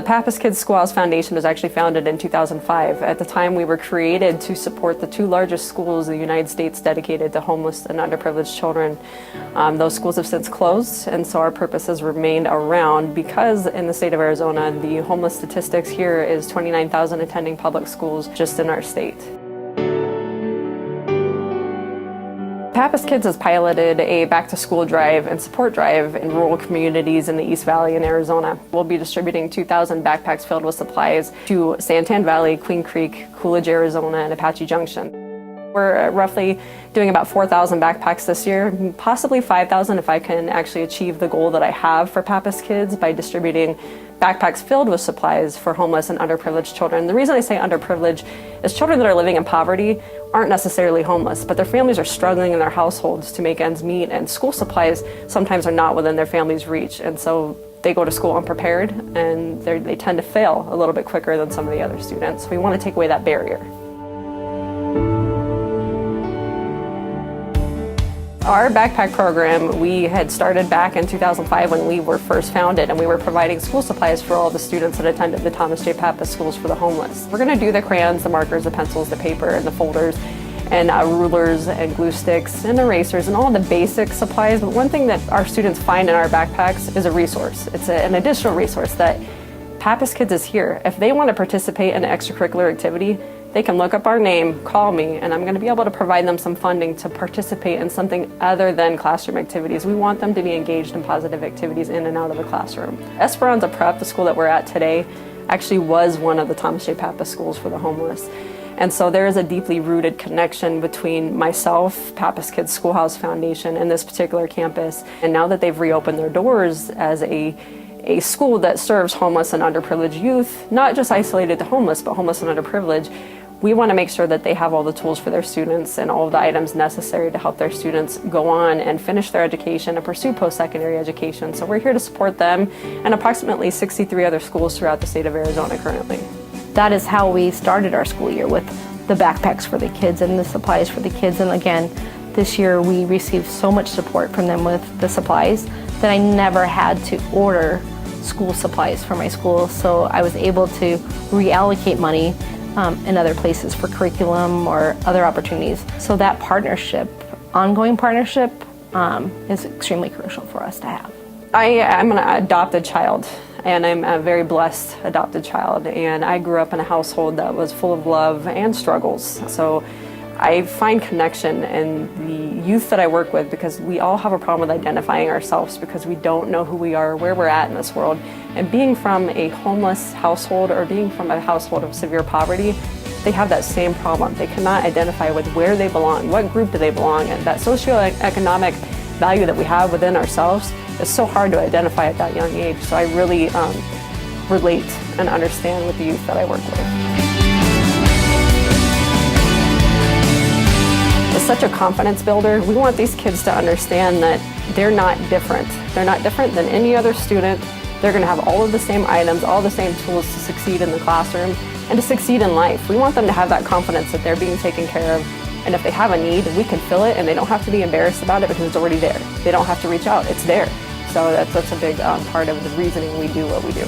The Pappas Kids SchoolHouse Foundation was actually founded in 2005. At the time, we were created to support the two largest schools in the United States dedicated to homeless and underprivileged children. Those schools have since closed, and so our purpose has remained around because in the state of Arizona, the homeless statistics here is 29,000 attending public schools just in our state. Pappas Kids has piloted a back-to-school drive and support drive in rural communities in the East Valley in Arizona. We'll be distributing 2,000 backpacks filled with supplies to Santan Valley, Queen Creek, Coolidge, Arizona, and Apache Junction. We're roughly doing about 4,000 backpacks this year, possibly 5,000 if I can actually achieve the goal that I have for Pappas Kids by distributing backpacks filled with supplies for homeless and underprivileged children. The reason I say underprivileged is children that are living in poverty aren't necessarily homeless, but their families are struggling in their households to make ends meet, and school supplies sometimes are not within their family's reach, and so they go to school unprepared and they tend to fail a little bit quicker than some of the other students. We want to take away that barrier. Our backpack program, we had started back in 2005 when we were first founded, and we were providing school supplies for all the students that attended the Thomas J. Pappas Schools for the Homeless. We're going to do the crayons, the markers, the pencils, the paper, and the folders, and rulers and glue sticks and erasers and all the basic supplies. But one thing that our students find in our backpacks is a resource. It's an additional resource that Pappas Kids is here. If they want to participate in an extracurricular activity, they can look up our name, call me, and I'm going to be able to provide them some funding to participate in something other than classroom activities. We want them to be engaged in positive activities in and out of the classroom. Esperanza Prep, the school that we're at today, actually was one of the Thomas J. Pappas Schools for the Homeless. And so there is a deeply rooted connection between myself, Pappas Kids SchoolHouse Foundation, and this particular campus. And now that they've reopened their doors as a school that serves homeless and underprivileged youth, not just isolated to homeless, but homeless and underprivileged, we want to make sure that they have all the tools for their students and all of the items necessary to help their students go on and finish their education and pursue post-secondary education. So we're here to support them and approximately 63 other schools throughout the state of Arizona currently. That is how we started our school year, with the backpacks for the kids and the supplies for the kids. And again, this year we received so much support from them with the supplies that I never had to order school supplies for my school. So I was able to reallocate money in other places for curriculum or other opportunities. So that partnership, ongoing partnership, is extremely crucial for us to have. I am an adopted child, and I'm a very blessed adopted child, and I grew up in a household that was full of love and struggles. So I find connection in the youth that I work with, because we all have a problem with identifying ourselves because we don't know who we are, where we're at in this world. And being from a homeless household or being from a household of severe poverty, they have that same problem. They cannot identify with where they belong, what group do they belong in. That socioeconomic value that we have within ourselves is so hard to identify at that young age. So I really relate and understand with the youth that I work with. It's such a confidence builder. We want these kids to understand that they're not different. They're not different than any other student. They're going to have all of the same items, all the same tools to succeed in the classroom and to succeed in life. We want them to have that confidence that they're being taken care of, and if they have a need, we can fill it, and they don't have to be embarrassed about it because it's already there. They don't have to reach out. It's there. So that's a big part of the reasoning we do what we do.